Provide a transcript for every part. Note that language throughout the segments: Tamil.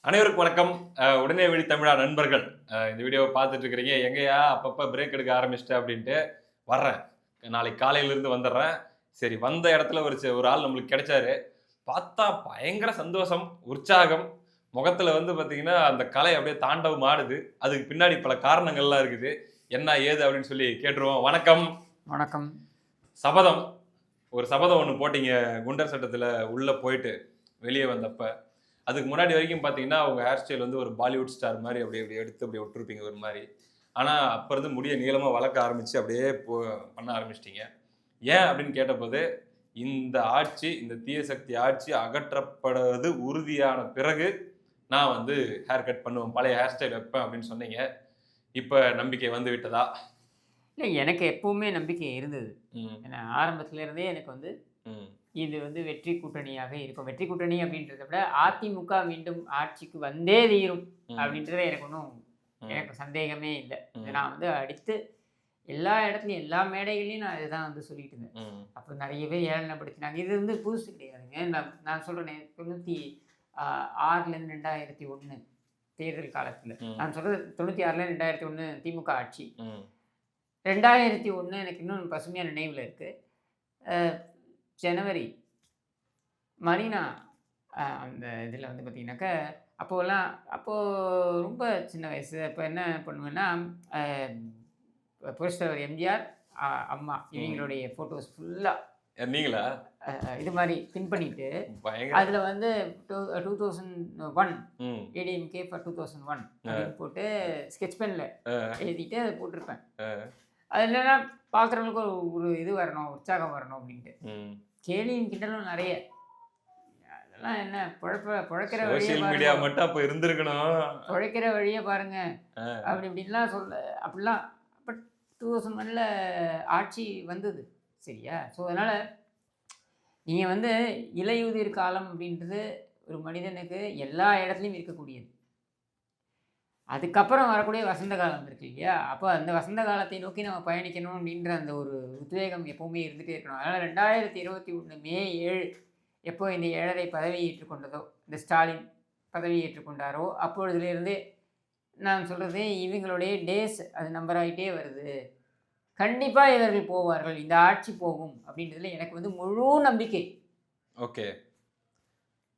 அனைவருக்கும் வணக்கம். உடனே விழி தமிழா நண்பர்கள். இந்த வீடியோவ பார்த்துட்டு இருக்கிறீங்க. எங்கேயா அப்பப்ப பிரேக் எடுக்க ஆரம்பிச்சுட்ட அப்படின்ட்டு, வர்றேன். நாளைக்கு காலையிலிருந்து வந்துர்றேன். சரி வந்த இடத்துல ஒரு ஆள் நம்மளுக்கு கிடைச்சாரு. பார்த்தா பயங்கர சந்தோஷம், உற்சாகம். முகத்துல வந்து பார்த்தீங்கன்னா, அந்த கலை அப்படியே தாண்டவம் ஆடுது. அதுக்கு பின்னாடி பல காரணங்கள்லாம் இருக்குது. என்ன ஏது அப்படின்னு சொல்லி கேட்டுருவோம். வணக்கம். வணக்கம். சபதம். ஒரு சபதம் ஒண்ணு போட்டீங்க. குண்டர் சட்டத்துல உள்ள போயிட்டு வெளிய வந்தப்ப. அதுக்கு முன்னாடி வரைக்கும் பார்த்தீங்கன்னா, உங்க ஹேர் ஸ்டைல் வந்து ஒரு பாலிவுட் ஸ்டார் மாரி அப்படியே அப்படியே எடுத்து அப்படியே விட்டுருப்பீங்க ஒரு மாரி. ஆனா, அப்ப இருந்து முடிய நீளமா வளர்க்க ஆரம்பிச்சு அப்படியே பண்ண ஆரம்பிச்சுட்டீங்க. ஏன் அப்படின்னு கேட்டபோது, இந்த ஆட்சி, இந்த தீய சக்தி ஆட்சி அகற்றப்படுவது உறுதியான பிறகு, நான் வந்து ஹேர் கட் பண்ணுவேன். பழைய ஹேர் ஸ்டைல் வைப்பேன் அப்படின்னு சொன்னீங்க. இப்ப நம்பிக்கை வந்து விட்டதா? இல்ல எனக்கு எப்பவுமே நம்பிக்கை இருந்தது. ம். ஏன்னா ஆரம்பத்துல இருந்தே எனக்கு வந்து ம். இது வந்து வெற்றி கூட்டணியாக இருக்கும். வெற்றி கூட்டணி அப்படின்றத விட அதிமுக மீண்டும் ஆட்சிக்கு வந்தே தீரும் ம். அப்படின்றதுல எனக்கு ஒண்ணும் ம். எனக்கு சந்தேகமே இல்ல. இத ம். நான் வந்து அடித்து எல்லா இடத்துலயும், எல்லா மேடைகள்லயும் நான் இதுதான் வந்து சொல்லிட்டு இருந்தேன். ம். அப்ப நெறைய பேர் ஏளனப்படுத்தினாங்க. இது வந்து புதுசு கிடையாதுங்க. நான் சொல்றேனே 96லேருந்து 2001 தேர்தல் காலத்துல. ம். நான் சொல்றது 96ல 2001 திமுக ஆட்சி. ம். 2001 எனக்கு இன்னும் பசுமையா நினைவுல இருக்கு. அ ஜனவரி மரீனா அந்த இதில வந்து பார்த்தீங்கன்னாக்கா, அப்போ ரொம்ப சின்ன வயசு. அப்போ என்ன பண்ணுவேன்னா, அ புரட்சித்தலைவர் எம்ஜிஆர், அம்மா ம். இவங்களுடைய ஃபோட்டோஸ் ஃபுல்லா நீங்களா? இது மாரி பின் பண்ணிட்டு, பயங்கர அதில வந்து 2001 ம். ஏடிஎம்கே ஃபார் 2001 அ. அப்படின்னு போட்டு ஸ்கெட்ச் பென்ல அ. எழுதிட்டு அத போட்டிருப்பேன். அ. அது என்னன்னா பார்க்குறவங்களுக்கு ஒரு ஒரு இது வரணும், உற்சாகம் வரணும் அப்படின்ட்டு. ம். கேலியும் கிண்டலும் நெறைய. அதெல்லாம் என்ன பொழக்கிற வழிய சோசியல் மீடியா பாருங்க. மட்டும் அப்ப இருந்திருக்கணும். பொழைக்கிற வழிய பாருங்க. அ. அப்படி இப்படின்லாம் அப்படிலாம் பட் 2001ல ஆட்சி வந்தது. சரியா? ஸோ அதனால நீங்க வந்து இலையுதிர் காலம் அப்படின்றது ஒரு மனிதனுக்கு எல்லா இடத்துலயும் இருக்கக்கூடியது. அதுக்கப்புறம் வரக்கூடிய வசந்த காலம் இருக்கு இல்லையா? அப்ப அந்த வசந்த காலத்தை நோக்கி நம்ம பயணிக்கணும் அப்படின்ற அந்த ஒரு உத்வேகம் எப்பவுமே இருந்துட்டே இருக்கணும். அதனால 2021 மே 7 எப்போ இந்த 7 பதவி ஏற்றுக்கொண்டதோ, இந்த ஸ்டாலின் பதவி ஏற்றுக்கொண்டாரோ, அப்பொழுதிலிருந்தே நான் சொல்றது இவங்களுடைய டேஸ் அது நம்பர் ஆயிட்டே வருது. கண்டிப்பா இவர்கள் போவார்கள். இந்த ஆட்சி போகும் அப்படின்றதுல எனக்கு வந்து முழு நம்பிக்கை. ஓகே.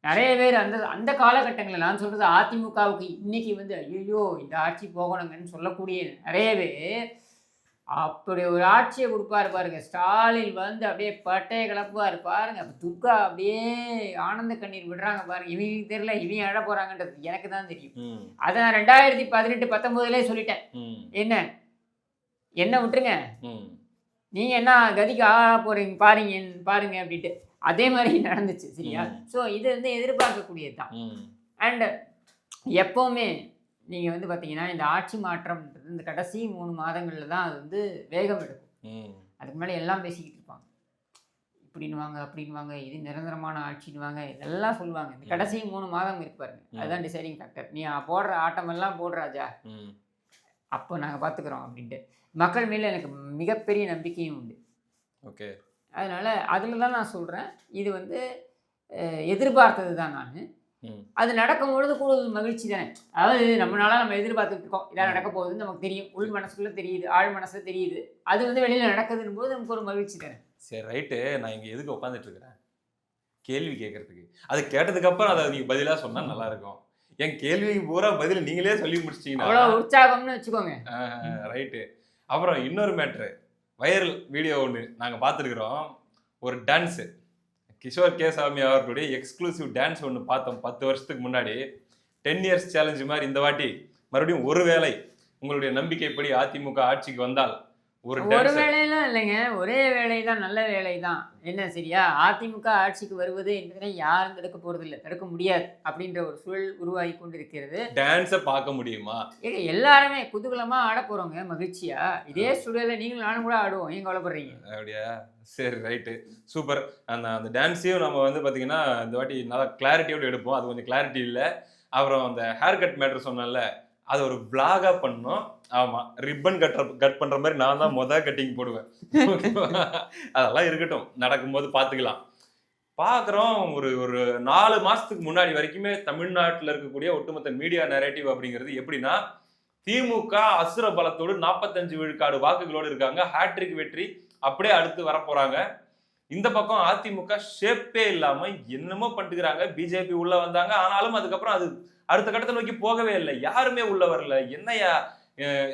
நெறைய பேர் அந்த அந்த காலகட்டங்கள்ல நான் சொல்றது அதிமுகவுக்கு இன்னைக்கு வந்து ஐய்யய்யோ! இந்த ஆட்சி போகணுங்கன்னு சொல்லக்கூடிய நெறைய பேர், அப்படி ஒரு ஆட்சிய குடுப்பாரு பாருங்க. ஸ்டாலின் வந்து அப்படியே பட்டைய கெளப்புவாரு பாருங்க. அப்ப துர்கா அப்படியே ஆனந்த கண்ணீர் விடுறாங்க பாருங்க. இவங்களுக்கு தெரியல, இவங்க அழப் போறாங்கன்றது எனக்கு தான் தெரியும். ம். அத நான் 2018, 19லயே சொல்லிட்டேன். ம். என்ன? என்ன விட்டுருங்க. ம். நீங்க என்ன கதிக்கு ஆளப் போறீங்க பாருங்க அப்படின்ட்டு. அதே மாரி நடந்துச்சு. சரியா? ம். ஸோ இது வந்து எதிர்பார்க்கக்கூடியது தான். ம். அண்ட் எப்பவுமே நீங்க வந்து பார்த்தீங்கன்னா, இந்த ஆட்சி மாற்றம்ன்றது இந்த கடைசி 3 மாதங்கள்ல தான் அது வந்து வேகம் எடுக்கும். ம். அதுக்கு அதுக்கு முன்னாடி எல்லாம் பேசிக்கிட்டு இருப்பாங்க. இப்படின்னுவாங்க, அப்படின்னுவாங்க, இது நிரந்தரமான ஆட்சின்னுவாங்க, இதெல்லாம் சொல்லுவாங்க. இந்த ம். கடைசி 3 மாதம் இருக்கு பாருங்க. ம். அதுதான் டிசைடிங் ஃபேக்டர். நீ போடுற ஆட்டமெல்லாம் போடு ராஜா. ம். அப்போ நாங்க பார்த்துக்கிறோம் அப்படின்ட்டு. மக்கள் மேல எனக்கு மிகப்பெரிய நம்பிக்கையும் உண்டு. ஓகே. அதனால அதில தான் நான் சொல்றேன். இது வந்து எதிர்பார்த்தது தான் நானு. ம். அது நடக்கும்பொழுது கூடுதல் மகிழ்ச்சி தானே. அதாவது நம்ம எதிர்பார்த்துட்டு இருக்கோம். இதான் ம். நடக்க போகுதுன்னு நமக்கு தெரியும். உள் மனசுக்குள்ள தெரியுது. ஆழ் மனசுல தெரியுது. அது வந்து வெளியில நடக்குதுன்னும்போது நமக்கு ஒரு மகிழ்ச்சி தானே. சரி ரைட்டு. நான் இங்க எதுக்கு உட்கார்ந்துட்டு இருக்கிறேன்? கேள்வி கேட்கறதுக்கு. அது கேட்டதுக்கு அப்புறம் அத நீங்க பதிலா சொன்னா நல்லா இருக்கும். என் கேள்விக்கு பூரா பதில் நீங்களே சொல்லி முடிச்சிட்டீங்கன்னா, அவ்வளோ உற்சாகம்னு வச்சுக்கோங்க. ரைட்டு. அப்புறம் இன்னொரு மேட்ரு. வைரல் வீடியோ ஒண்ணு நாங்க பார்த்துருக்கிறோம். ஒரு டான்ஸு. கிஷோர் கே. சாமி அவர்களுடைய எக்ஸ்க்ளூசிவ் டான்ஸ் ஒண்ணு பார்த்தோம் 10 வருஷத்துக்கு முன்னாடி. 10 இயர்ஸ் சேலஞ்ச் மாரி இந்த வாட்டி மறுபடியும் ஒருவேளை உங்களுடைய நம்பிக்கைப்படி அதிமுக ஆட்சிக்கு வந்தால் ஒரு ஒரு டான்ஸ். வேளைலாம் இல்லைங்க. ஒரே வேலை தான், நல்ல வேலை தான். என்ன சரியா? அதிமுக ஆட்சிக்கு வருவது என்பதனை யாரும் தடுக்க போறதில்ல. தடுக்க முடியாது. அப்படின்ற ஒரு சூழல் உருவாகி கொண்டிருக்கிறது. டான்ஸ பார்க்க முடியுமா? ஏங்க எல்லாருமே குதூகலமா ஆடப் போறோங்க மகிழ்ச்சியா. இதே ஸ்டுடியோல நீங்களும் நானும் கூட ஆடுவோம். ஏன் கவலைப்படுறீங்க? அப்படியா? சரி ரைட்டு. சூப்பர். அந்த அந்த டான்ஸையும் நம்ம வந்து பார்த்தீங்கன்னா, இந்த வாட்டி நல்லா கிளாரிட்டியோட எடுப்போம். அது கொஞ்சம் கிளாரிட்டி இல்ல. அப்புறம் அந்த ஹேர் கட் மேட்டர் சொன்னேன்ல, அத ஒரு விளாகா பண்ணணும். ஆமா. ரிப்பன் கட் பண்ற மாரி நான் தான் கட்டிங் போடுவேன். ஓகேவா? அதெல்லாம் இருக்கட்டும். நடக்கும்போது பார்த்துக்கலாம். பார்க்குறோம் ஒரு ஒரு 4 மாசத்துக்கு முன்னாடி வரைக்குமே தமிழ்நாட்டுல இருக்கக்கூடிய ஒட்டுமொத்த மீடியா நரேட்டிவ் அப்படிங்கிறது எப்படின்னா, திமுக அசுர பலத்தோடு 45 விழுக்காடு வாக்குகளோடு இருக்காங்க. ஹேட்ரிக் வெற்றி அப்படியே அடுத்து வரப்போறாங்க. இந்த பக்கம் அதிமுக ஷேப்பே இல்லாம என்னமோ பண்ணிட்டுருக்காங்க. பிஜேபி உள்ள வந்தாங்க. ஆனாலும் அதுக்கப்புறம் அது அடுத்த கட்டத்த நோக்கி போகவே இல்ல. யாருமே உள்ள வரல. என்னய்யா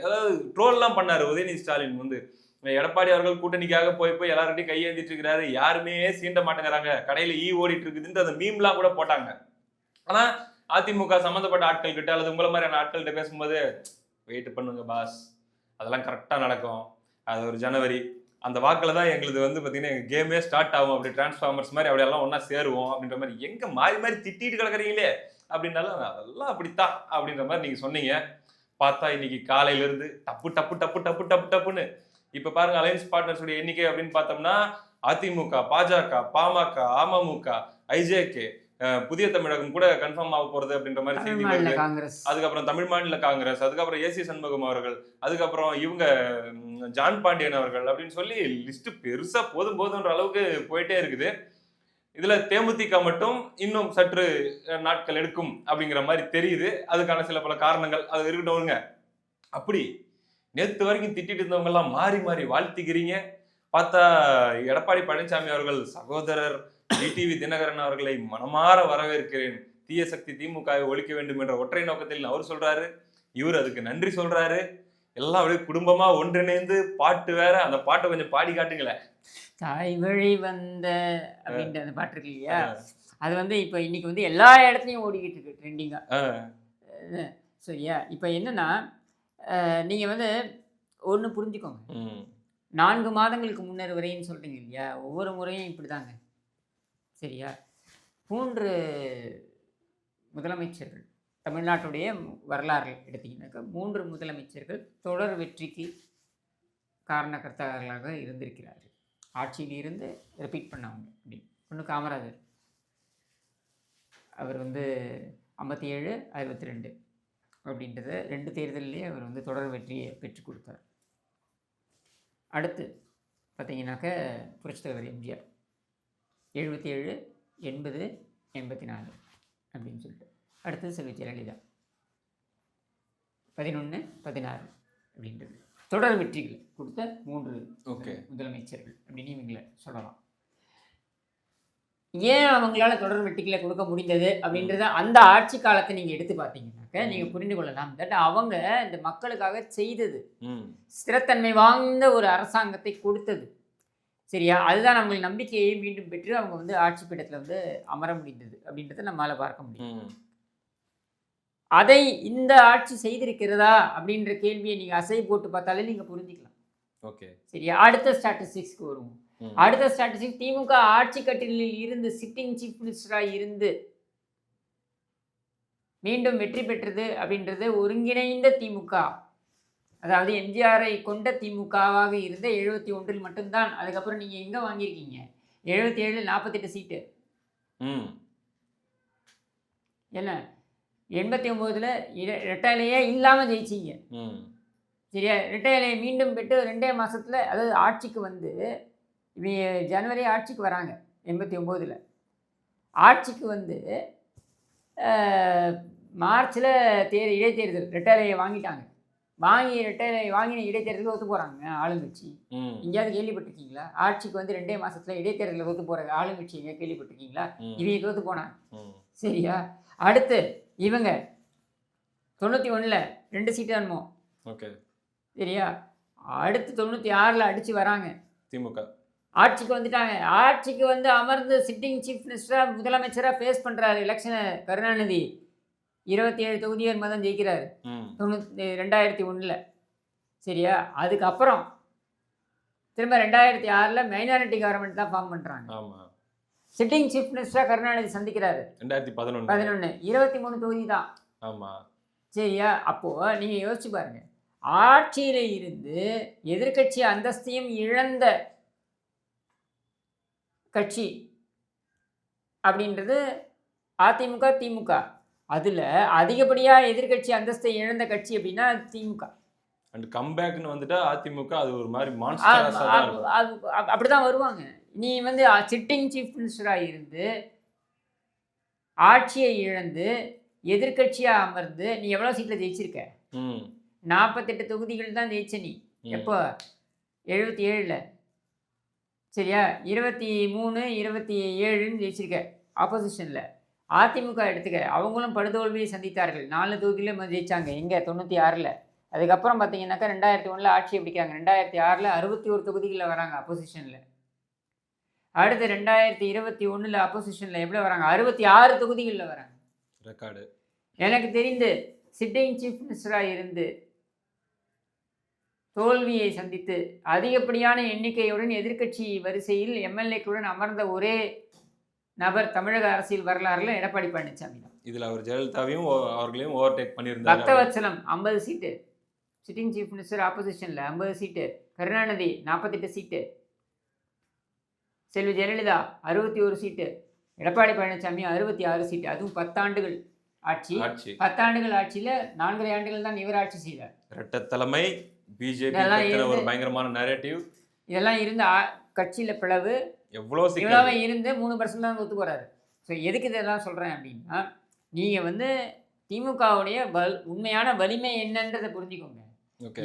அதாவது ட்ரோல்லாம் பண்ணாரு உதயநிதி ஸ்டாலின் வந்து. எடப்பாடி அவர்கள் கூட்டணிக்காக போய் போய் எல்லார்கிட்டயும் கையேந்திட்டு இருக்கிறாரு. யாருமே சீண்ட மாட்டேங்கிறாங்க. கடையில ஓடிட்டு இருக்குதுன்ட்டு அந்த மீம்லாம் கூட போட்டாங்க. ஆனா அதிமுக சம்பந்தப்பட்ட ஆட்கள் கிட்ட அல்லது உங்கள மாதிரியான ஆட்கள்கிட்ட பேசும்போது வெயிட் பண்ணுங்க பாஸ். அதெல்லாம் கரெக்டா நடக்கும். அது ஒரு ஜனவரி. அந்த வாக்குல தான் எங்களுது வந்து பாத்தீங்கன்னா எங்க கேமே ஸ்டார்ட் ஆகும். அப்படி டிரான்ஸ்ஃபார்மர்ஸ் மாதிரி அப்படி எல்லாம் ஒண்ணா சேருவோம் அப்படின்ற மாதிரி எங்க மாறி மாறி திட்டிட்டு கிடக்குறீங்களே அப்படின்னாலும் அதெல்லாம் அப்படித்தான் அப்படின்ற மாதிரி நீங்க சொன்னீங்க. பார்த்தா இன்னைக்கு காலையில இருந்து டப்பு டப்பு டப்பு டப்பு டப்பு டப்புன்னு இப்ப பாருங்க அலையன்ஸ் பார்ட்னர்ஸ் உடைய எண்ணிக்கை அப்படின்னு பார்த்தோம்னா அதிமுக, பாஜக, பாமக, அமமுக, ஐஜேகே, புதிய தமிழகம் கூட கன்ஃபார்ம் ஆக போறது அப்படின்ற மாதிரி செய்தி வருது. காங்கிரஸ், அதுக்கப்புறம் தமிழ் மாநில காங்கிரஸ், அதுக்கப்புறம் ஏசி சண்முகம் அவர்கள், அதுக்கப்புறம் இவங்க ஜான் பாண்டியன் அவர்கள் அப்படின்னு சொல்லி லிஸ்ட் பெருசா போதும் போதுன்ற அளவுக்கு போயிட்டே இருக்குது. இதுல தேமுதிக மட்டும் இன்னும் சற்று நாட்கள் எடுக்கும் அப்படிங்கிற மாதிரி தெரியுது. அதுக்கான சில பல காரணங்கள் அது இருக்கட்டும்ங்க. அப்படி நேத்து வரைக்கும் திட்டிட்டு இருந்தவங்க எல்லாம் மாறி மாறி வாழ்த்திக்கிறீங்க. பார்த்தா எடப்பாடி பழனிசாமி அவர்கள் சகோதரர் டிடிவி தினகரன் அவர்களை மனமாற வரவேற்கிறேன். தீய சக்தி திமுகவை ஒழிக்க வேண்டும் என்ற ஒற்றை நோக்கத்தில் அவர் சொல்றாரு. இவர் அதுக்கு நன்றி சொல்றாரு. எல்லாம் அப்படியே குடும்பமா ஒன்றிணைந்து பாட்டு வேற. அந்த பாட்டை கொஞ்சம் பாடி காட்டுங்களேன். தாய் வழி வந்த அப்படின்ற அந்த பாட்டு இருக்கு இல்லையா, அது வந்து இப்போ இன்னைக்கு வந்து எல்லா இடத்துலையும் ஓடிக்கிட்டு இருக்கு ட்ரெண்டிங்கா. சரியா? இப்போ என்னன்னா நீங்கள் வந்து ஒன்று புரிஞ்சுக்கோங்க. 4 மாதங்களுக்கு முன்னர் வரைன்னு சொல்கிறீங்க இல்லையா, ஒவ்வொரு முறையும் இப்படி தாங்க. சரியா? 3 முதலமைச்சர்கள் தமிழ்நாட்டுடைய வரலாறு எடுத்தீங்கன்னாக்கா 3 முதலமைச்சர்கள் தொடர் வெற்றிக்கு காரணகர்த்தாக்களாக இருந்திருக்கிறார்கள். ஆட்சியில் இருந்து ரிப்பீட் பண்ணவங்க அப்படின்னு. ஒன்று காமராஜர், அவர் வந்து 57, 62 அப்படின்றத 2 தேர்தலிலே அவர் வந்து தொடர் வெற்றியை பெற்றுக் கொடுத்தார். அடுத்து பார்த்தீங்கன்னாக்க புரட்சித் தலைவர் எம்ஜிஆர் 77, 80, 84 அப்படின்னு சொல்லிட்டு. அடுத்தது செல்வி ஜெயலலிதா 11, 16 அப்படின்றது தொடர் வெற்றிகள் கொடுத்த 3 முதலமைச்சர்கள் அப்படின்னு இவங்களை சொல்லலாம். ஏன் அவங்களால தொடர் வெற்றிகளை கொடுக்க முடிந்தது அப்படின்றத அந்த ஆட்சி காலத்தை நீங்கள் எடுத்து பார்த்தீங்கன்னாக்க நீங்கள் புரிந்து கொள்ளலாம். தட் அவங்க இந்த மக்களுக்காக செய்தது, ஸ்திரத்தன்மை வாய்ந்த ஒரு அரசாங்கத்தை கொடுத்தது. சரியா? அதுதான் அவங்களுக்கு நம்பிக்கையை மீண்டும் பெற்று அவங்க வந்து ஆட்சி பீடத்தில் வந்து அமர முடிந்தது அப்படின்றத நம்மளால் பார்க்க முடியும். அதை இந்த ஆட்சி செய்திருக்கிறதா அப்படின்ற கேள்வியை நீங்கள் அசை போட்டு பார்த்தாலே நீங்கள் புரிஞ்சுக்கலாம். ஓகே, சரியா? அடுத்த ஸ்டாட்டிஸ்டிக்ஸ்க்கு வருவோம். அடுத்த ஸ்டாட்டிஸ்டிக்ஸ், திமுக ஆட்சி கட்டிலில் இருந்து சிட்டிங் சீஃப் மினிஸ்டராக இருந்து மீண்டும் வெற்றி பெற்றது அப்படின்றது ஒருங்கிணைந்த திமுக, அதாவது எம்ஜிஆரை கொண்ட திமுகவாக இருந்த 71 மட்டும்தான். அதுக்கப்புறம் நீங்கள் எங்கே வாங்கியிருக்கீங்க? 77, 48 சீட்டு. என்ன 89 ரெட்டையிலையே இல்லாமல் ஜெயிச்சிங்க. சரியா? ரெட்டையிலையை மீண்டும் பெற்று 2 மாதத்தில், அதாவது ஆட்சிக்கு வந்து இவங்க ஜனவரி ஆட்சிக்கு வராங்க 89, ஆட்சிக்கு வந்து மார்ச்சில் இடைத்தேர்தல் ரெட்டையிலையை வாங்கிட்டாங்க. வாங்கின இடைத்தேர்தலில் ஒத்து போகிறாங்க ஆளுங்கட்சி. எங்கேயாவது கேள்விப்பட்டிருக்கீங்களா? ஆட்சிக்கு வந்து 2 மாதத்தில் இடைத்தேர்தலில் ஒத்து போகிற ஆளுங்கட்சி எங்கேயா கேள்விப்பட்டிருக்கீங்களா? இவங்க தோற்று போனாங்க. சரியா? அடுத்து இவங்க 91 2 சீட்டு தானுமோ. ஓகே, சரியா? அடுத்து 96 அடித்து வராங்க. திமுக ஆட்சிக்கு வந்துட்டாங்க. ஆட்சிக்கு வந்து அமர்ந்து சிட்டிங் சீஃப் மினிஸ்டராக முதலமைச்சராக ஃபேஸ் பண்ணுறாரு எலெக்ஷனை கருணாநிதி. 27 தொகுதியர் மதம் ஜெயிக்கிறாரு 2001. சரியா? அதுக்கப்புறம் திரும்ப 2006 மைனாரிட்டி கவர்மெண்ட் தான் ஃபார்ம் பண்ணுறாங்க. சிட்டிங் சீஃப் மினிஸ்டராக கருணாநிதி சந்திக்கிறாரு 2011. 23 தொகுதி தான். ஆமாம், சரியா? அப்போது நீங்கள் யோசிச்சு பாருங்க, ஆட்சியில் இருந்து எதிர்கட்சி அந்தஸ்தையும் இழந்த கட்சி அப்படின்றது அதிமுக, திமுக. அதில் அதிகப்படியாக எதிர்கட்சி அந்தஸ்தை இழந்த கட்சி அப்படின்னா திமுக. அண்ட் கம்பேக்னு வந்துட்டா அதிமுக அது ஒரு மாதிரி மான்ஸ்டரஸா தான் இருக்கும். அப்படிதான் வருவாங்க. நீ வந்து சிட்டிங் சீஃப் மினிஸ்டராக இருந்து ஆட்சியை இழந்து எதிர்க்கட்சியாக அமர்ந்து நீ எவ்வளோ சீட்டில் ஜெயிச்சிருக்க? 48 தொகுதிகள் தான் ஜெயிச்ச நீ. எப்போ? 77ல். சரியா? 23, 27ன்னு ஜெயிச்சிருக்க ஆப்போசிஷனில். அதிமுக எடுத்துக்க, அவங்களும் படுதோல்வியை சந்தித்தார்கள். 4 தொகுதியிலும் ஜெயிச்சாங்க. எங்கே? 96ல். அதுக்கப்புறம் பார்த்தீங்கன்னாக்கா 2001ல் ஆட்சியை பிடிக்கிறாங்க. 2006ல் 61 தொகுதிகளில் வராங்க அப்போசிஷனில். அடுத்து 2021ல் அப்போசிஷனில் எவ்வளோ வராங்க? 66 தொகுதிகளில் வராங்க. ரெக்கார்டு. எனக்கு தெரிந்து சிட்டிங் சீஃப் மினிஸ்டராக இருந்து தோல்வியை சந்தித்து அதிகப்படியான எண்ணிக்கையுடன் எதிர்க்கட்சி வரிசையில் எம்எல்ஏக்களுடன் அமர்ந்த ஒரே நபர் தமிழக அரசியல் வரலாறுல எடப்பாடி பழனிசாமி தான். இதில் அவர் ஜெயலலிதாவையும் அவர்களையும் ஓவர்டேக் பண்ணியிருந்தார். பக்தவத்சலம் 50 சீட்டு, சிட்டிங் சீஃப் மினிஸ்டர் ஆப்போசிஷனில் 50 சீட்டு, கருணாநிதி 48 சீட்டு, செல்வி ஜெயலலிதா 61 சீட்டு, எடப்பாடி பழனிசாமி 66 சீட்டு. அதுவும் 10 ஆண்டுகள் ஆட்சி. 10 ஆண்டுகள் ஆட்சியில் 4.5 ஆண்டுகள் தான் இவர் ஆட்சி செய்தார். இரட்டை தலைமை, பிஜேபி ஒரு பயங்கரமான நரேட்டிவ், இதெல்லாம் இருந்து கட்சியில் பிளவு இவ்வளோ இருந்து 3% தான் ஒத்து போகிறாரு. ஸோ எதுக்கு இதெல்லாம் சொல்கிறேன் அப்படின்னா, நீங்கள் வந்து திமுகவுடைய உண்மையான வலிமை என்னன்றதை புரிஞ்சுக்கோங்க.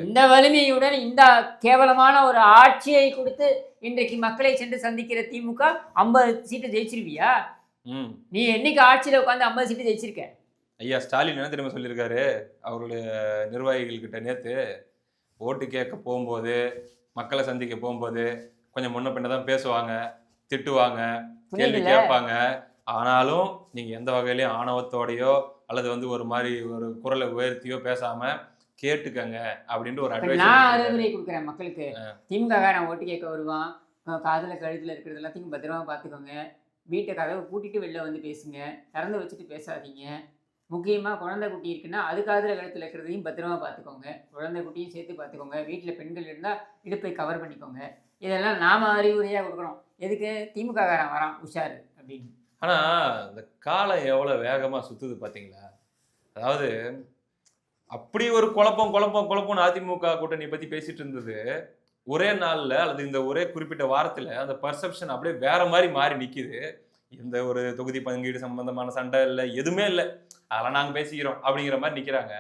இந்த வலிமையுடன் இந்த கேவலமான ஒரு ஆட்சியை கொடுத்து இன்றைக்கு மக்களை சென்று சந்திக்கிற திமுக 50 சீட்டு ஜெயிச்சிருவியா? நீ என்னைக்கு ஆட்சியில் உட்காந்து 50 சீட்டு ஜெயிச்சிருக்க? ஐயா ஸ்டாலின் என்ன தெரியுமா சொல்லியிருக்காரு அவருடைய நிர்வாகிகள்கிட்ட நேற்று? ஓட்டு கேட்க போகும்போது, மக்களை சந்திக்க போகும்போது கொஞ்சம் முன்ன பின்ன தான் பேசுவாங்க, திட்டுவாங்க, கேள்வி கேட்பாங்க. ஆனாலும் நீங்கள் எந்த வகையிலையும் ஆணவத்தோடையோ அல்லது வந்து ஒரு மாதிரி ஒரு குரலை உயர்த்தியோ பேசாமல் கேட்டுக்கங்க அப்படின்ட்டு ஒரு அறிவுரை கொடுக்குறேன் மக்களுக்கு. திமுக நான் ஓட்டு கேட்க வருவான், காதில் கழுத்தில் இருக்கிறது எல்லாத்தையும் பத்திரமா பார்த்துக்கோங்க. வீட்டை கதவை பூட்டிட்டு வெளில வந்து பேசுங்க, திறந்து வச்சுட்டு பேசாதீங்க. முக்கியமாக குழந்தை குட்டி இருக்குன்னா அது காதில் கழுத்தில் இருக்கிறதையும் பத்திரமா பார்த்துக்கோங்க. குழந்தை குட்டியும் சேர்த்து பார்த்துக்கோங்க. வீட்டில் பெண்கள் இருந்தால் இடுப்பை கவர் பண்ணிக்கோங்க. இதெல்லாம் நாம் அறிவுரையாக கொடுக்குறோம். எதுக்கு? திமுக காரன் வரான் உஷாரு அப்படின்னு. ஆனால் இந்த காலம் எவ்வளோ வேகமாக சுற்றுது பார்த்தீங்களா? அதாவது அப்படி ஒரு குழப்பம்னு அதிமுக கூட்டணி பற்றி பேசிட்டு இருந்தது ஒரே நாளில் அல்லது இந்த ஒரே குறிப்பிட்ட வாரத்தில் அந்த பர்செப்ஷன் அப்படியே வேற மாதிரி மாறி நிற்கிது. இந்த ஒரு தொகுதி பங்கீடு சம்பந்தமான சண்டை இல்லை, எதுவுமே இல்லை, அதெல்லாம் நாங்கள் பேசிக்கிறோம் அப்படிங்கிற மாதிரி நிற்கிறாங்க.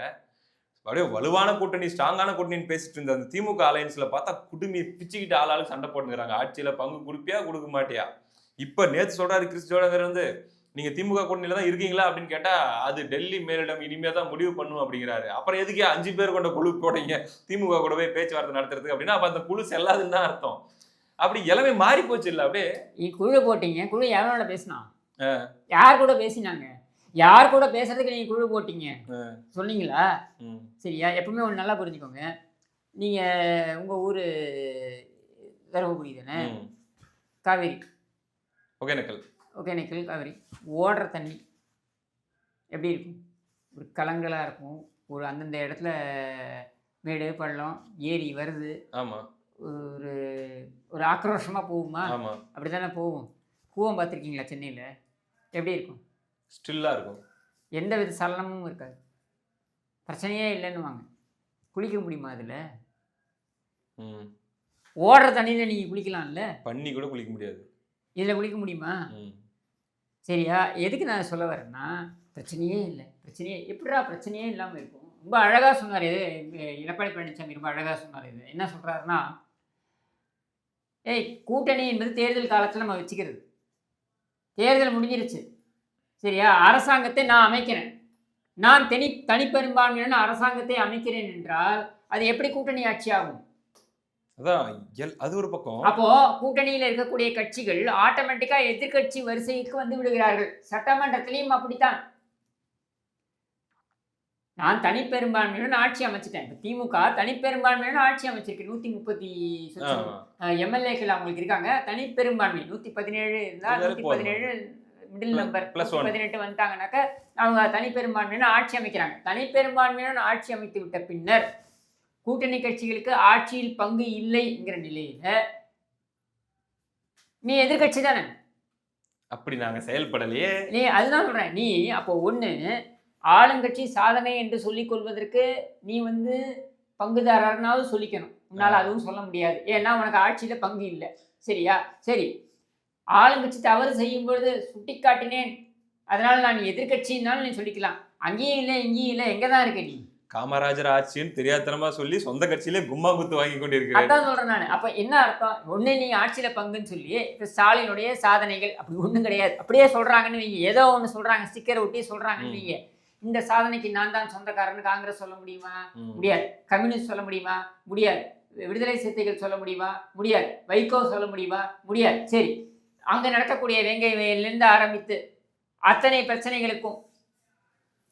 அப்படியே வலுவான கூட்டணி, ஸ்ட்ராங்கான கூட்டணின்னு பேசிட்டு இருந்த அந்த திமுக அலையன்ஸில் பார்த்தா குடுமி பிச்சுக்கிட்டு ஆளாளுக்கு சண்டை போட்டுக்கிறாங்க. ஆட்சியில் பங்கு கொடுப்பியா கொடுக்க மாட்டியா? இப்போ நேற்று சொல்கிறாரு கிறிஸ் ஜோடங்கர் வந்து, நீங்கள் திமுக கூட்டணியில் தான் இருக்கீங்களா அப்படின்னு கேட்டால் அது டெல்லி மேலிடம் இனிமேல் தான் முடிவு பண்ணும் அப்படிங்கிறாரு. அப்புறம் எதுக்கே 5 பேர் கொண்ட குழு போட்டீங்க திமுக கூட போய் பேச்சுவார்த்தை நடத்துறதுக்கு அப்படின்னா அப்போ அந்த குழு செல்லாதுன்னு தான் அர்த்தம். அப்படி எல்லாமே மாறி போச்சு இல்லை? அப்படியே குழு போட்டீங்க, குழு யாரோட பேசினா? யார் கூட பேசினாங்க? யார் கூட பேசுறதுக்கு நீங்கள் குழு போட்டீங்க சொன்னீங்களா? சரியா? எப்பவுமே ஒன்று நல்லா புரிஞ்சுக்கோங்க. நீங்கள் உங்கள் ஊர் தருமபுரி தானே? காவேரி, ஒகேனக்கல் காவேரி ஓடுற தண்ணி எப்படி இருக்கும்? ஒரு கலங்களாக இருக்கும். ஒரு அந்தந்த இடத்துல மேடு பள்ளம் ஏரி வருது. ஆமாம். ஒரு ஒரு ஆக்ரோஷமாக போகுமா? அப்படி தானே போகும். கூவம் பார்த்துருக்கீங்களா சென்னையில்? எப்படி இருக்கும்? ஸ்டில்லாக இருக்கும். எந்த வித சலனமும் இருக்காது. பிரச்சனையே இல்லைன்னு வாங்க. குளிக்க முடியுமா அதில்? ஓடுற தண்ணியில் நீங்கள் குளிக்கலாம்ல? பண்ணி கூட குளிக்க முடியாது. இதில் குளிக்க முடியுமா? சரியா? எதுக்கு நான் சொல்ல வரேன்னா, பிரச்சனையே இல்லை. பிரச்சனையே எப்படிடா பிரச்சனையே இல்லாமல் இருக்கும்? ரொம்ப அழகாக சொன்னார். எடப்பாடி பழனிசாமி ரொம்ப அழகாக சொன்னார். இது என்ன சொல்கிறாருன்னா, கூட்டணி என்பது தேர்தல் காலத்தில் நம்ம வச்சுக்கிறது. தேர்தல் முடிஞ்சிருச்சு, சரியா? அரசாங்கத்தை நான் அமைக்கிறேன், நான் தனிப்பெரும்பான்மையான அரசாங்கத்தை அமைக்கிறேன் என்றால் அது எப்படி கூட்டணி ஆட்சி ஆகும்? அது ஒரு பக்கம். அப்போ கூட்டணியில் இருக்கக்கூடிய கட்சிகள் ஆட்டோமேட்டிக்கா எதிர்கட்சி வரிசைக்கு வந்து விடுகிறார்கள். சட்டமன்றத்திலையும் அப்படித்தான். நான் தனிப்பெரும்பான்மையுடன் ஆட்சி அமைச்சிட்டேன். திமுக தனிப்பெரும்பான்மையுடன் ஆட்சி அமைச்சிருக்கு. 130 எம்எல்ஏக்கள் அவங்களுக்கு இருக்காங்க. தனிப்பெரும்பான்மை 117 இருந்தால் 117 மிடில் நம்பர் 18 வந்துட்டாங்கன்னாக்க அவங்க தனிப்பெரும்பான்மையுடன் ஆட்சி அமைக்கிறாங்க. தனிப்பெரும்பான்மையுடன் ஆட்சி அமைத்து விட்ட பின்னர் கூட்டணி கட்சிகளுக்கு ஆட்சியில் பங்கு இல்லைங்கிற நிலையில நீ எதிர்கட்சி தானே. அப்படி நாங்க செயல்படலையே. நீ அதுதான் சொல்றேன். நீ அப்போ ஒண்ணு ஆளுங்கட்சி சாதனை என்று சொல்லிக் கொள்வதற்கு நீ வந்து பங்குதாரர்னாவது சொல்லிக்கணும். உன்னால அதுவும் சொல்ல முடியாது. ஏன்னா உனக்கு ஆட்சியில பங்கு இல்லை. சரியா? சரி, ஆளுங்கட்சி தவறு செய்யும் பொழுது சுட்டிக்காட்டினேன், அதனால நான் எதிர்க்கட்சின்னாலும் நீ சொல்லிக்கலாம். அங்கேயும் இல்லை இங்கேயும் இல்லை, எங்கே தான் இருக்க நீ? காமராஜர் ஆட்சின்னு தெரியாதனமா சொல்லி சொந்த கட்சியிலே கும்மா குத்து வாங்கி கொண்டிருக்கிறேன். அதான் சொல்றேன் நான். அப்ப என்ன அர்த்தம்? ஒண்ணு நீ ஆட்சியில பங்குன்னு சொல்லி இப்ப ஸ்டாலினுடைய சாதனைகள் அப்படி ஒண்ணும் கிடையாது. அப்படியே சொல்றாங்கன்னு வைங்க, ஏதோ ஒண்ணு சொல்றாங்க, ஸ்டிக்கர் ஒட்டி சொல்றாங்கன்னு வைங்க. இந்த சாதனைக்கு நான் தான் சொந்தக்காரன்னு காங்கிரஸ் சொல்ல முடியுமா? முடியாது. கம்யூனிஸ்ட் சொல்ல முடியுமா? முடியாது. விடுதலை சிறுத்தைகள் சொல்ல முடியுமா? முடியாது. வைகோ சொல்ல முடியுமா? முடியாது. சரி, அங்க நடக்கக்கூடிய வேங்கை வயலிலிருந்து ஆரம்பித்து அத்தனை பிரச்சனைகளுக்கும்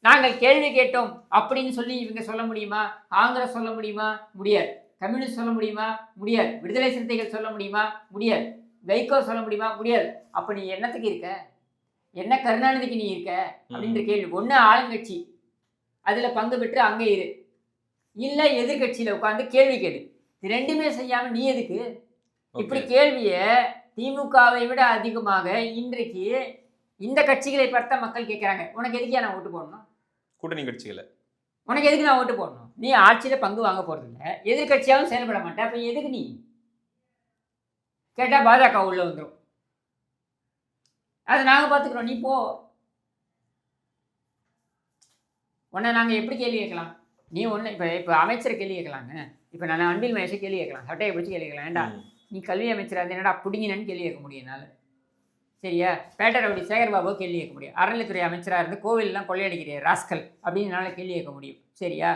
நாங்கள் கேள்வி கேட்டோம் அப்படின்னு சொல்லி இவங்க சொல்ல முடியுமா? காங்கிரஸ் சொல்ல முடியுமா? முடியாது. கம்யூனிஸ்ட் சொல்ல முடியுமா? முடியாது. விடுதலை சிறுத்தைகள் சொல்ல முடியுமா? முடியாது. வைகோ சொல்ல முடியுமா? முடியாது. அப்ப நீ என்னத்துக்கு இருக்க? என்ன கருணாநிதிக்கு நீ இருக்க அப்படின்ற கேள்வி. ஒண்ணு ஆளுங்கட்சி, அதுல பங்கு பெற்று அங்கே இரு, இல்ல எதிர்கட்சியில உட்கார்ந்து கேள்வி கேளு. இது ரெண்டுமே செய்யாம நீ எதுக்கு? இப்படி கேள்விய திமுகவை விட அதிகமாக இன்றைக்கு இந்த கட்சிகளை பார்த்த மக்கள் கேட்கிறாங்க. உனக்கு எதுக்கே நான் ஓட்டு போடணும்? கூட்டணி கட்சிகளை உனக்கு எதுக்கு நான் ஓட்டு போடணும்? நீ ஆட்சியில பங்கு வாங்க போறது இல்லை, எதிர்கட்சியாகவும் செயல்பட மாட்டேன். அப்ப எதுக்கு நீ கேட்டா பாஜக உள்ள வந்துடும். அதை நாங்க பாத்துக்கிறோம், நீ போ. உன்னை நாங்க எப்படி கேள்வி கேட்கலாம்? நீ ஒண்ணு இப்ப அமைச்சரை கேள்வி கேட்கலாங்க. இப்ப நான் அன்பில் மகேஷை கேள்வி கேட்கலாம், சட்டையை பிடிச்சி கேள்வி கேட்கலாம். ஏண்டா நீ கல்வி அமைச்சராக இருந்து என்னடா பிடிங்கினு கேள்வி கேட்க முடியும் என்னால. சரியா? பேட்டர் அப்படி சேகர்பாபு கேள்வி கேட்க முடியும். அறநிலைத்துறை அமைச்சராக இருந்து கோவிலெலாம் கொள்ளையடிக்கிற ராஸ்கல் அப்படின்னு என்னால் கேள்வி கேட்க முடியும். சரியா?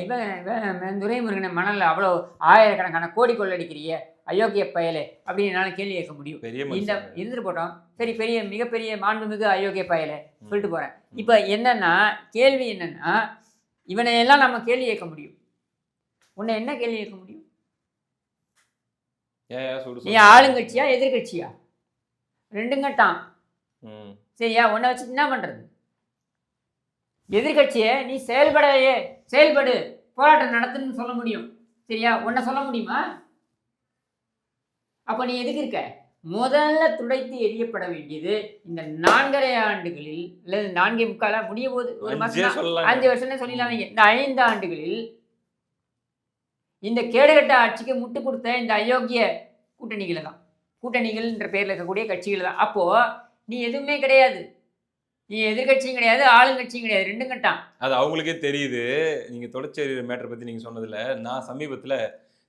இவன் துரைமுருகனை மணல் அவ்வளோ ஆயிரக்கணக்கான கோடி கொள்ளடிக்கிறிய அயோக்கிய பயலே அப்படின்னு என்னால் கேள்வி கேட்க முடியும். இந்த இருந்துட்டு போட்டோம். சரி, மிகப்பெரிய மாண்புமிகு அயோக்கிய பயலே சொல்லிட்டு போகிறேன். இப்போ என்னன்னா கேள்வி என்னன்னா, இவனை எல்லாம் நம்ம கேள்வி கேட்க முடியும். உன்னை என்ன கேள்வி கேட்க முடியும்? நீ ஆளுங்கட்சியா எதிர்கட்சியா? ரெண்டுங்கட்டான். சரியா? உன்னை வச்சு என்ன பண்றது? எதிர்கட்சியை நீ செயல்படு, போராட்டம் நடத்துன்னு சொல்ல முடியும். சரியா? உன்னை சொல்ல முடியுமா? அப்ப நீ எதுக்கு இருக்க? முதல்ல துடைத்து எரியப்பட வேண்டியது இந்த 4.5 ஆண்டுகளில், அல்லது 4.75 முடிய போது, ஒரு மாசம் 5 வருஷம் சொல்லலாம். இந்த 5 ஆண்டுகளில் இந்த கேடுகட்ட ஆட்சிக்கு முட்டு கொடுத்த இந்த அயோக்கிய கூட்டணிகளை தான், கூட்டணிகள்ன்ற பேரில் இருக்கக்கூடிய கட்சிகள் தான். அப்போ நீ எதுவுமே கிடையாது. நீ எதிர்கட்சியும் கிடையாது, ஆளுங்கட்சியும் கிடையாது, ரெண்டும் கட்டான். அது அவங்களுக்கே தெரியுது. நீங்க தொடர்ச்சி மேட்டரை பத்தி நீங்க சொன்னதுல, நான் சமீபத்துல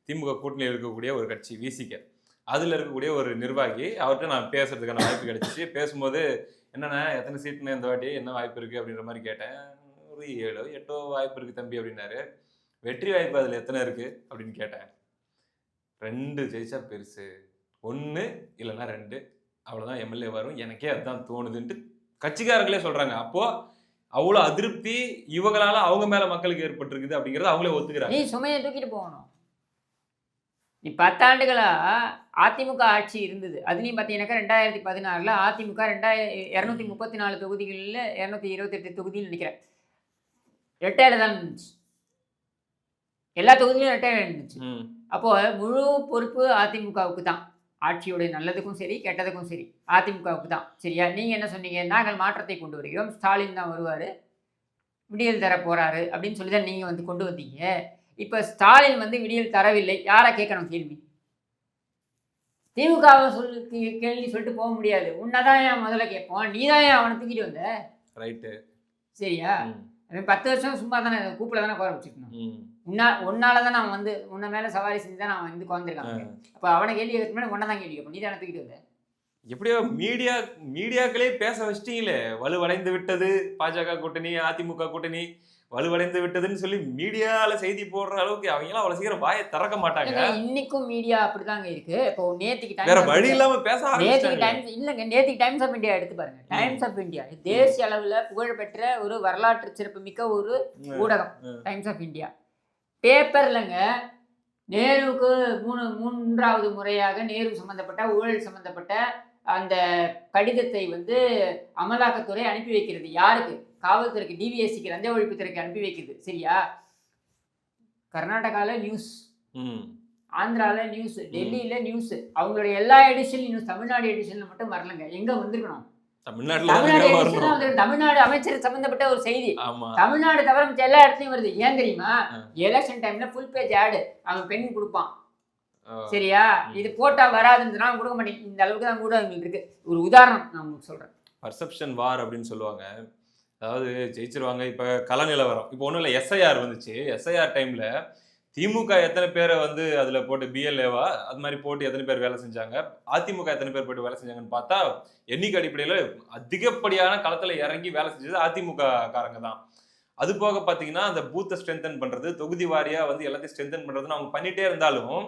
திமுக கூட்டணியில் இருக்கக்கூடிய ஒரு கட்சி விசிக, அதுல இருக்கக்கூடிய ஒரு நிர்வாகி, அவர்கிட்ட நான் பேசுறதுக்கான வாய்ப்பு கிடைச்சிச்சு. பேசும்போது என்னன்னா எத்தனை சீட்டுன்னு இந்த வாட்டி என்ன வாய்ப்பு இருக்கு அப்படின்ற மாதிரி கேட்டேன். ஒரு 7 8 வாய்ப்பு இருக்கு தம்பி அப்படின்னாரு. வெற்றி வாய்ப்பு அதுல எத்தனை இருக்கு அப்படின்னு கேட்டேன். 2 ஜெயிச்சா பெருசு, 1 இல்லைன்னா 2 அவ்வளவுதான் எம்எல்ஏ வரும், எனக்கே அதுதான் தோணுதுன்ட்டு கட்சிக்காரங்களே சொல்றாங்க. அப்போ அவ்வளவு அதிருப்தி இவங்களால அவங்க மேல மக்களுக்கு ஏற்பட்டிருக்குது அப்படிங்கறத அவங்களே ஒத்துக்கிறாங்க. நீ சுமையை தூக்கிட்டு போகணும். நீ 10 ஆண்டுகளா அதிமுக ஆட்சி இருந்தது. அதுலேயும் பார்த்தீங்கன்னாக்கா 2016 அதிமுக 234 தொகுதிகளில் 228 தொகுதியில் நினைக்கிறேன் ரெட்டையில தான் இருந்துச்சு. எல்லா தொகுதியிலும் ரெட்டையில இருந்துச்சு. அப்போ முழு பொறுப்பு அதிமுகவுக்கு தான். ஆட்சியுடைய நல்லதுக்கும் சரி கெட்டதுக்கும் சரி அதிமுகவுக்கு தான். சரியா? நீங்கள் என்ன சொன்னீங்க? நாங்கள் மாற்றத்தை கொண்டு வருகிறோம், ஸ்டாலின் தான் வருவார், விடியல் தர போகிறாரு அப்படின்னு சொல்லி தான் நீங்கள் வந்து கொண்டு வந்தீங்க. இப்போ ஸ்டாலின் வந்து விடியல் தரவில்லை, யாரை கேட்கணும் கேள்வி? திமுகவை கேள்வி சொல்லிட்டு போக முடியாது. உன்னதான் ஏன் முதல்ல கேட்போம், நீ தான் ஏன் அவனை தூக்கிட்டு வந்த? ரைட்டு. சரியா? 10 வருஷம் சும்மா தானே கூப்பிட தானே குறை வச்சுக்கணும். உன்னால தான் நான் வந்து உன்னை மேலே சவாரி செஞ்சு தான் நான் வந்து குழந்திருக்காங்க. அப்போ அவனை கேள்வி கேட்க உன்னை தான் கேள்வி கேட்போம், நீ தானே தூக்கிட்டு வந்த? எப்படியோ மீடியாக்களே பேச வச்சிட்டீங்களே, வலுவடைந்து விட்டது பாஜக கூட்டணி, அதிமுக கூட்டணி வலுவடைந்து விட்டதுன்னு சொல்லி மீடியால செய்தி போடுற அளவுக்கு அவங்க எல்லாம் அவ்வளவு சீக்கிரம் வாயை திறக்க மாட்டாங்க. இன்னைக்கும் மீடியா அப்படிதாங்க இருக்கு. இப்போ நேத்திக்கு வேற வழி இல்லாம பேச நேத்திக்கு டைம்ஸ் இல்லங்க, நேத்திக்கு டைம்ஸ் ஆஃப் இந்தியா எடுத்து பாருங்க. டைம்ஸ் ஆஃப் இந்தியா தேசிய அளவுல புகழ்பெற்ற ஒரு வரலாற்று சிறப்பு மிக்க ஒரு ஊடகம் டைம்ஸ் ஆஃப் இந்தியா. பேப்பர்லங்க நேருவுக்கு 3வது முறையாக நேரு சம்பந்தப்பட்ட ஊழல் சம்பந்தப்பட்ட அந்த கடிதத்தை வந்து அமலாக்கத்துறை அனுப்பி வைக்கிறது. யாருக்கு? காவல்துறைக்கு, டிவிஎஸ்சிக்கு, லஞ்ச ஒழிப்புத்துறைக்கு அனுப்பி வைக்கிறது. சரியா? கர்நாடகாவில் நியூஸ், ஆந்திராவில் நியூஸ், டெல்லியில் நியூஸ், அவங்களுடைய எல்லா எடிஷன்லையும் நியூஸ். தமிழ்நாடு எடிஷன்ல மட்டும் வரலங்க. எங்க வந்திருக்கணும்? தமிழ்நாடு அமைச்சர் சம்பந்தப்பட்ட ஒரு செய்தி. தமிழ்நாடு தவிர எல்லா இடத்துலயும் வருது. ஏன் தெரியுமா? எலெக்ஷன் டைம்ல ஃபுல் பேஜ் ஆடு அவன் பெண் கொடுப்பான். சரியா? இது போட்டா வராதுன்னு நான் கொடுக்க மாட்டேன். இந்த அளவுக்கு தான் ஊடகங்கள் இருக்கு. ஒரு உதாரணம் நான் உங்களுக்கு சொல்றேன். பர்செப்ஷன் வார் அப்படின்னு சொல்லுவாங்க. அதாவது ஜெயிச்சிருவாங்க. இப்ப கள நிலவரம் இப்போ ஒன்றும் இல்லை, எஸ்ஐஆர் வந்துச்சு. எஸ்ஐஆர் டைம்ல திமுக எத்தனை பேரை வந்து அதுல போட்டு பிஎல்ஏவா அது மாதிரி போட்டு எத்தனை பேர் வேலை செஞ்சாங்க, அதிமுக எத்தனை பேர் போட்டு வேலை செஞ்சாங்கன்னு பார்த்தா எண்ணிக்கை அடிப்படையில் அதிகப்படியான களத்துல இறங்கி வேலை செஞ்சது அதிமுக காரங்க தான். அது போக பாத்தீங்கன்னா அந்த பூத்தை ஸ்ட்ரென்தன் பண்றது, தொகுதி வாரியா வந்து எல்லாத்தையும் ஸ்ட்ரென்தன் பண்றதுன்னு அவங்க பண்ணிட்டே இருந்தாலும்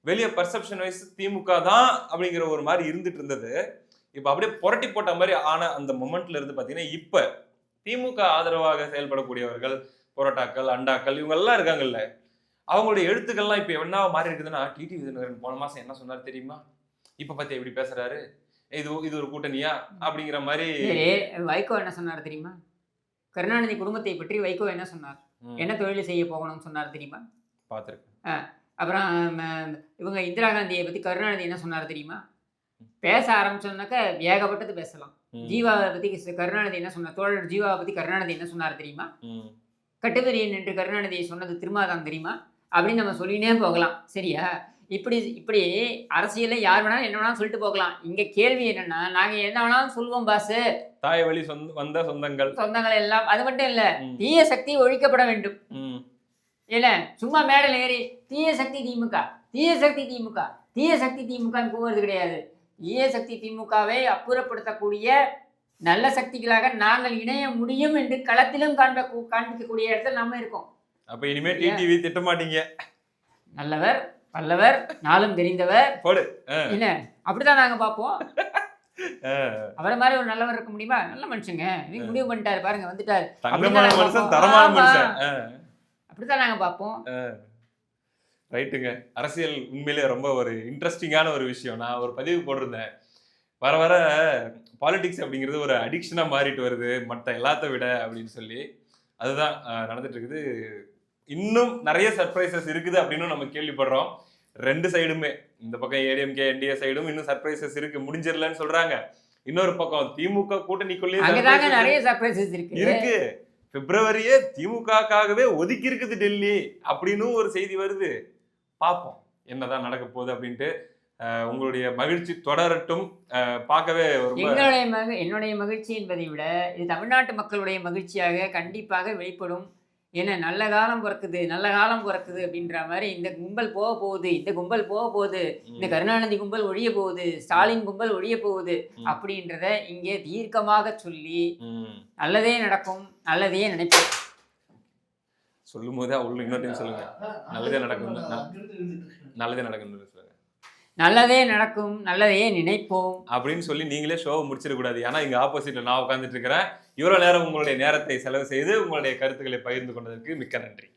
வெளியே பர்செப்ஷன் வைஸ் திமுக தான் அப்படிங்கிற ஒரு மாதிரி இருந்துட்டு இருந்தது. இப்ப அப்படியே புரட்டி போட்ட மாதிரி ஆன அந்த மொமெண்ட்ல இருந்து பாத்தீங்கன்னா இப்ப திமுக ஆதரவாக செயல்படக்கூடியவர்கள், புரோட்டாக்கள், அண்டாக்கள் இவங்க எல்லாம் இருக்காங்கல்ல, அவங்களுடைய எழுத்துக்கள்லாம் இப்ப என்ன மாறி இருக்குதுன்னா, டிடி விஜயநகரன் போன மாசம் என்ன சொன்னாரு தெரியுமா, இப்ப பத்தி எப்படி பேசுறாரு, இது ஒரு கூட்டணியா அப்படிங்கிற மாதிரி. வைகோ என்ன சொன்னார் தெரியுமா? கருணாநிதி குடும்பத்தை பற்றி வைகோ என்ன சொன்னார்? என்ன தொழில் செய்ய போகணும்னு சொன்னார் தெரியுமா? பார்த்துருக்கேன். அப்புறம் இவங்க இந்திரா காந்தியை பத்தி கருணாநிதி என்ன சொன்னார் தெரியுமா? பேச ஆரம்பிச்சோம்னாக்க ஏகப்பட்டது பேசலாம். ஜீவாவை பத்தி கருணாநிதி என்ன சொன்னார்? தோழர் ஜீவாவை பத்தி கருணாநிதி என்ன சொன்னார் தெரியுமா? கட்டுவரியன் என்று கருணாநிதி சொன்னது திருமாதான் தெரியுமா? அப்படின்னு நம்ம சொல்லினே போகலாம். சரியா? இப்படி அரசியல்ல யார் வேணாலும் என்ன வேணாலும் சொல்லிட்டு போகலாம். இங்க கேள்வி என்னன்னா, நாங்க என்ன வேணாலும் சொல்லுவோம் பாசு. தாய் வழி வந்த சொந்தங்கள் எல்லாம். அது மட்டும் இல்ல, தீய சக்தி ஒழிக்கப்பட வேண்டும். இல்ல சும்மா மேடல் ஏறி தீய சக்தி திமுக, தீய சக்தி திமுக, தீய சக்தி திமுகன்னு கூறுவது கிடையாது. தீய சக்தி திமுகவை அப்புறப்படுத்தக்கூடிய நல்ல சக்திகளாக நாங்கள் இணைய முடியும் என்று களத்திலும் காண்பிக்கக்கூடிய இடத்துல நம்ம இருக்கோம். அப்ப இனிமே டிடிவி திட்ட மாட்டீங்க. நல்லவர், பல்லவர், நாளும் தெரிந்தவர் போடு. என்ன அப்படிதான் நாங்க பார்ப்போம். அவரை மாதிரி ஒரு நல்லவர் இருக்க முடியுமா? நல்ல மனுஷங்க, முடிவு பண்ணிட்டாரு பாருங்க, வந்துட்டாரு. அப்படித்தான் நாங்க பார்ப்போம். ரைட்டுங்க. அரசியல் உண்மையிலே ரொம்ப ஒரு இன்ட்ரெஸ்டிங்கான ஒரு விஷயம். நான் ஒரு பதிவு போட்டிருந்தேன், வர வர பாலிடிக்ஸ் அப்படிங்கிறது ஒரு அடிக்ஷனா மாறிட்டு வருது மற்ற எல்லாத்த விட அப்படின்னு சொல்லி. அதுதான் நடந்துட்டு இருக்குது. இன்னும் நிறைய சர்ப்ரைசஸ் இருக்குது அப்படின்னு நம்ம கேள்விப்படுறோம். ரெண்டு சைடுமே, இந்த பக்கம் ஏடிஎம்கே என்டிஏ சைடும் இன்னும் சர்ப்ரைசஸ் இருக்கு, முடிஞ்சிடலன்னு சொல்றாங்க. இன்னொரு பக்கம் திமுக கூட்டணிக்குள்ளேயே நிறைய சர்ப்ரைசஸ் இருக்கு. பிப்ரவரியே திமுகவே ஒதுக்கி இருக்குது டெல்லி அப்படின்னு ஒரு செய்தி வருது. பார்ப்போம் என்னதான் நடக்க போகுது அப்படின்ட்டு. உங்களுடைய மகிழ்ச்சி தொடரட்டும். பார்க்கவே என்னுடைய மகிழ்ச்சி என்பதை விட இது தமிழ்நாட்டு மக்களுடைய மகிழ்ச்சியாக கண்டிப்பாக வெளிப்படும். ஏன்னா நல்ல காலம் பிறக்குது, நல்ல காலம் பிறக்குது அப்படின்ற மாதிரி இந்த கும்பல் போக போகுது, இந்த கும்பல் போக போகுது, இந்த கருணாநிதி கும்பல் ஒழிய போகுது, ஸ்டாலின் கும்பல் ஒழிய போகுது அப்படின்றத இங்கே தீர்க்கமாக சொல்லி நல்லதே நடக்கும், நல்லதையே நினைப்போம். சொல்லும் போதே உள்ள இன்னொரு சொல்லுங்க, நல்லதே நடக்கும், நல்லதே நடக்கும், நல்லதே நடக்கும், நல்லதையே நினைப்போம் அப்படின்னு சொல்லி நீங்களே ஷோவை முடிச்சிடக்கூடாது. ஏன்னா இங்க ஆப்போசிட்ல நான் உட்காந்துட்டு இருக்கிறேன். இவ்வளவு நேரம் உங்களுடைய நேரத்தை செலவு செய்து உங்களுடைய கருத்துக்களை பகிர்ந்து கொண்டதற்கு மிக்க நன்றி.